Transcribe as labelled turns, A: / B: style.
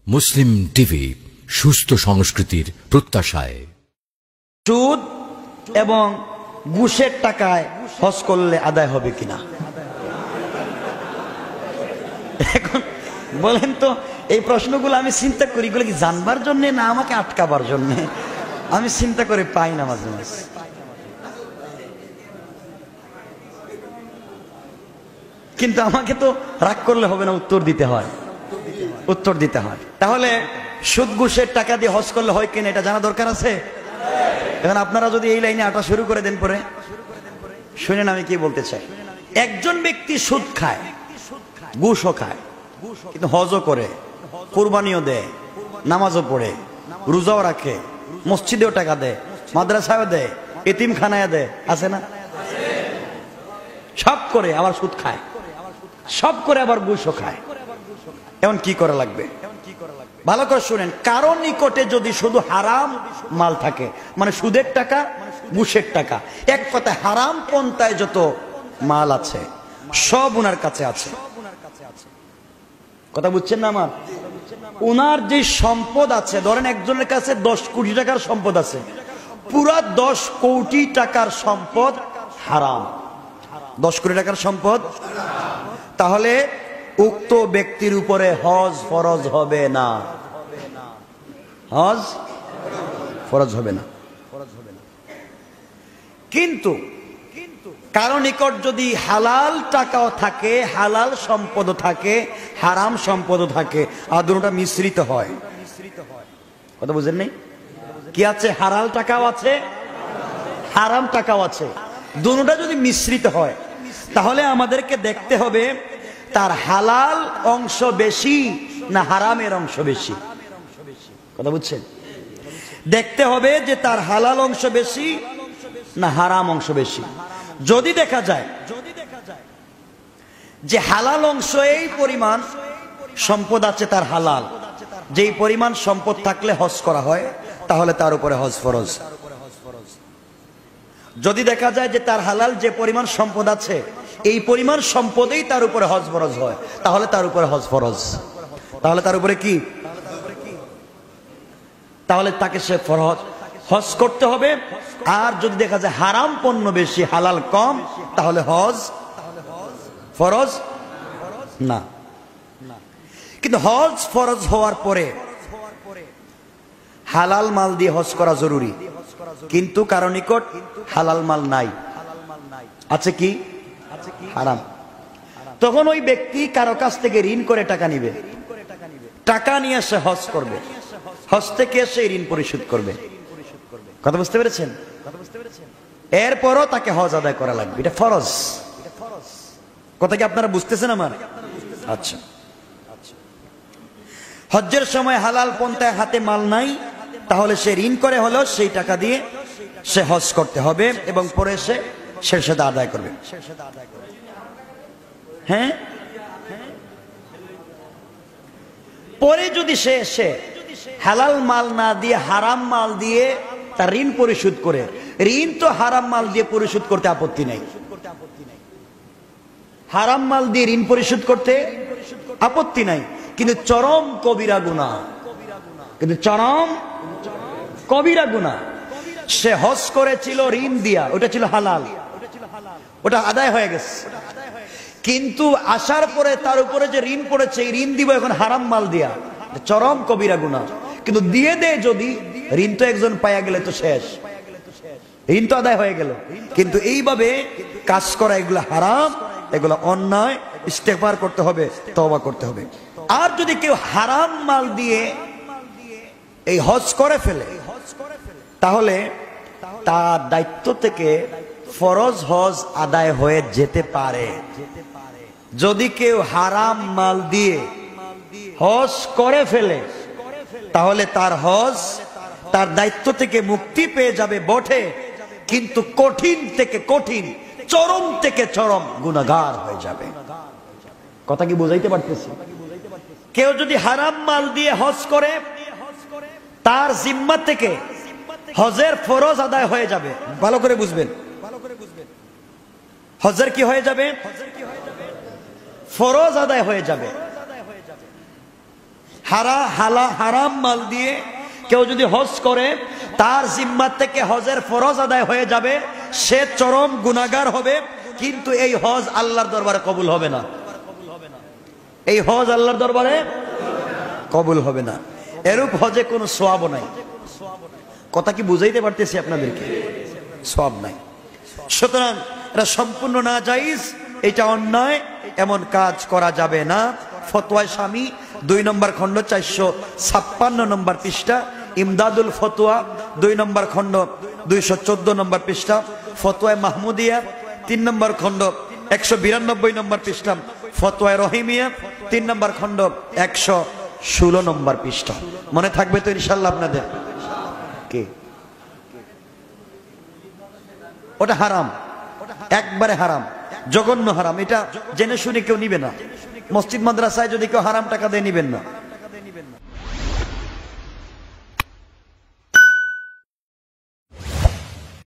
A: মুসলিম TV, সুস্থ সংস্কৃতির প্রত্যাশায়।
B: সুদ এবং ঘুষের টাকায় হজ করলে আদায় হবে কিনা? এখন বলেন তো, এই প্রশ্নগুলো আমি চিন্তা করি, এগুলো কি জানবার জন্য না আমাকে আটকাবার জন্য? আমি চিন্তা করে পাই না মাঝে মাঝে। কিন্তু আমাকে তো রাগ করলে হবে না, উত্তর দিতে হয়, উত্তর দিতে হয়। তাহলে সুদ ঘুষের টাকা দিয়ে হজ করলে হয় কিনা এটা জানা দরকার আছে। এখন আপনারা যদি এই লাইনে আটা শুরু করে দেন, পরে শুনেন আমি কি বলতে চাই। একজন ব্যক্তি সুদ খায়, ঘুষও খায়, কিন্তু হজও করে, কুরবানিও দেয়, নামাজও পড়ে, রোজাও রাখে, মসজিদেও টাকা দেয়, মাদ্রাসায়ও দেয়, এতিমখানায় দেয়, আছে না? সব করে আবার সুদ খায়, সব করে আবার ঘুষও খায়। এখন কি করা লাগবে? ভালো করে শুনেন। কারো নিকটে যদি শুধু হারাম মাল থাকে, মানে সুদের টাকা, ঘুষের টাকা, এক কথায় হারাম পন্থায় যত মাল আছে সব উনার কাছে আছে। কথা বুঝছেন না আমার? উনার যে সম্পদ আছে, ধরেন একজনের কাছে 10 কোটি টাকার সম্পদ আছে, পুরা 10 কোটি টাকার সম্পদ হারাম। 10 কোটি টাকার সম্পদ, তাহলে উক্ত ব্যক্তির উপরে হজ ফরজ হবে না। হজ ফরজ হবে না। কিন্তু কারো নিকট যদি হালাল টাকাও থাকে, হালাল সম্পদও থাকে, হারাম সম্পদও থাকে, আর দুটোটা মিশ্রিত হয়। কথা বুঝেন নাই? কি আছে? হালাল টাকাও আছে, হারাম টাকাও আছে। দুটোটা যদি মিশ্রিত হয়, তাহলে আমাদেরকে দেখতে হবে তার হালাল অংশ বেশি না হারামের অংশ বেশি। কথা বুঝছেন? দেখতে হবে যে তার হালাল অংশ বেশি না হারাম অংশ বেশি। যদি দেখা যায় যে হালাল অংশ এই পরিমাণ সম্পদ আছে, তার হালাল যেই পরিমাণ সম্পদ থাকলে হজ করা হয়, তাহলে তার উপরে হজ ফরজ। যদি দেখা যায় যে তার হালাল যে পরিমাণ সম্পদ আছে, এই পরিমাণ সম্পদেই তার উপরে হজ ফরজ হয়, তাহলে তার উপরে হজ ফরজ। তাহলে তার উপরে কি? তাহলে তাকে সে ফরজ হজ করতে হবে। আর যদি দেখা যায় হারাম পণ্য বেশি, হালাল কম, তাহলে হজ ফরজ না। কিন্তু হজ ফরজ হওয়ার পরে হালাল মাল দিয়ে হজ করা জরুরি। কিন্তু কারো নিকট হালাল মাল নাই, আছে কি? হারাম। তখন ওই ব্যক্তি কারো কাছ থেকে ঋণ করে টাকা নিবে, টাকা নিয়ে সে হজ করবে, হজ থেকে এসে ঋণ পরিশোধ করবে। কথা বুঝতে পেরেছেন? এরপরও তাকে হজ আদায় করা লাগবে, এটা ফরজ। কথা কি আপনারা বুঝতেছেন আমার? আচ্ছা, হজ্জের সময় হালাল পন্থায় হাতে মাল নাই, তাহলে সে ঋণ করে হলেও সেই টাকা দিয়ে সে হজ করতে হবে এবং পরে সে শেরশাদা আদায় করবে। হ্যাঁ, পরে যদি সে এসে হালাল মাল না দিয়ে হারাম মাল দিয়ে তার ঋণ পরিশোধ করে, ঋণ তো হারাম মাল দিয়ে পরিশোধ করতে আপত্তি নাই, হারাম মাল দিয়ে ঋণ পরিশোধ করতে আপত্তি নাই, কিন্তু চরম কবিরা গুনাহ, কিন্তু চরম কবিরা গুনাহ। সে হজ করেছিল ঋণ দিয়া, ওটা ছিল হালাল, ওটা আদায় হয়ে গেছে, কিন্তু আসার পরে তার উপরে যে ঋণ পড়েছে, এই ঋণ দিব এখন হারাম মাল দিয়া, চরম কবিরা গুনাহ। কিন্তু দিয়ে দে যদি, ঋণ তো একজন পাইয়া গেলে তো শেষ, ঋণ তো আদায় হয়ে গেল। কিন্তু এইভাবে কাজ করা, এগুলো হারাম, এগুলো অন্যায়, ইস্তেগফার করতে হবে, তওবা করতে হবে। আর যদি কেউ হারাম মাল দিয়ে এই হজ করে ফেলে, তাহলে তার দায়িত্ব থেকে ফরজ হজ আদায় হয়ে যেতে পারে। যদি কেউ হারাম মাল দিয়ে হজ করে ফেলে, তাহলে তার হজ, তার দায়িত্ব থেকে মুক্তি পেয়ে যাবে বটে, কিন্তু কঠিন থেকে কঠিন, চরম থেকে চরম গুনাহগার হয়ে যাবে। কথা কি বুঝাইতে পারতেছি? কেউ যদি হারাম মাল দিয়ে হজ করে, তার জিম্মা থেকে হজের ফরজ আদায় হয়ে যাবে। ভালো করে বুঝবেন, হজের কি হয়ে যাবে? ফরজ আদায় হয়ে যাবে। হারাম মাল দিয়ে কেউ যদি হজ করে, তার জিম্মা থেকে হজের ফরজ আদায় হয়ে যাবে, সে চরম গুনাহগার হবে, কিন্তু এই হজ আল্লাহর দরবারে কবুল হবে না। এই হজ আল্লাহর দরবারে কবুল হবে না। এরূপ হজে কোনো সওয়াব নাই। কথা কি বুঝাইতে পারতেছি আপনাদেরকে? সওয়াব নাই। সুতরাং এটা সম্পূর্ণ নাজায়েজ, এটা অন্যায়, এমন কাজ করা যাবে না। ফতোয়া স্বামী 2 নম্বর খণ্ড 456 নম্বর পৃষ্ঠা, ইমদাদুল ফতোয়া 2 নম্বর খণ্ড 214 নম্বর পৃষ্ঠা, ফতোয়া মাহমুদিয়া 3 নম্বর খণ্ড 192 নম্বর পৃষ্ঠা, ফতোয়া রহিমিয়া 3 নম্বর খণ্ড 116 নম্বর পৃষ্ঠা। মনে থাকবে তো ইনশাআল্লাহ আপনাদের? কে ওটা হারাম, একবারে হারাম, জঘন্য হারাম। এটা জেনে শুনে কেউ নিবে না। মসজিদ মাদ্রাসায় যদি কেউ হারাম টাকা দিয়ে নিবেন না।